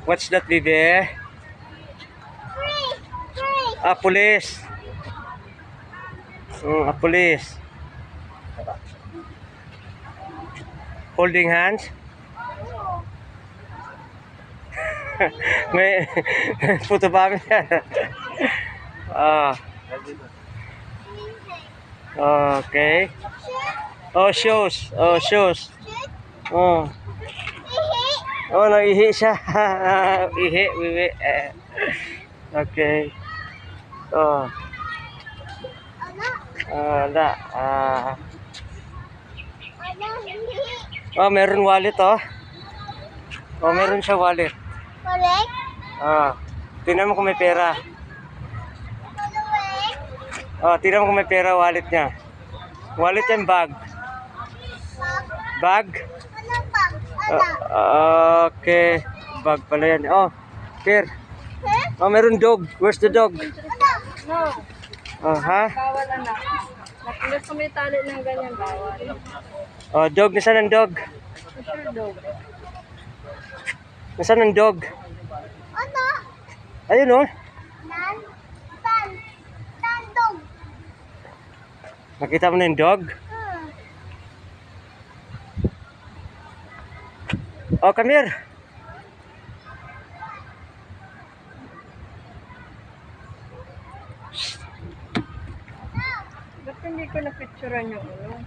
What's that, baby? Ah, police. A police. Holding hands. May photo ba yan? Ah, okay. Oh, shoes. Oh, shoes. Oh. Oh, naihi siya. Ihi, wiwi. Okay. Oh. Wala. Oh, meron wallet, oh. Oh, meron siya wallet. Correct? Tingnan mo kung may pera. Oh, tingnan mo kung may pera wallet niya. Wallet yan, bag. Bag? Anong bag? Ano? Okay. Bag pala yan. Oh, here. Oh, meron dog. Where's the dog? No, Oh, ha? bawal anak. Nakulit kami tali ng ganyan, bawal. Oh, dog. Nasaan ang dog? Sure dog. Nasaan ang dog? Ano? Ayun, oh. Tandog. Nakita mo na yung dog? Oh, come here. Ba't hindi ko na-picturean yung ano?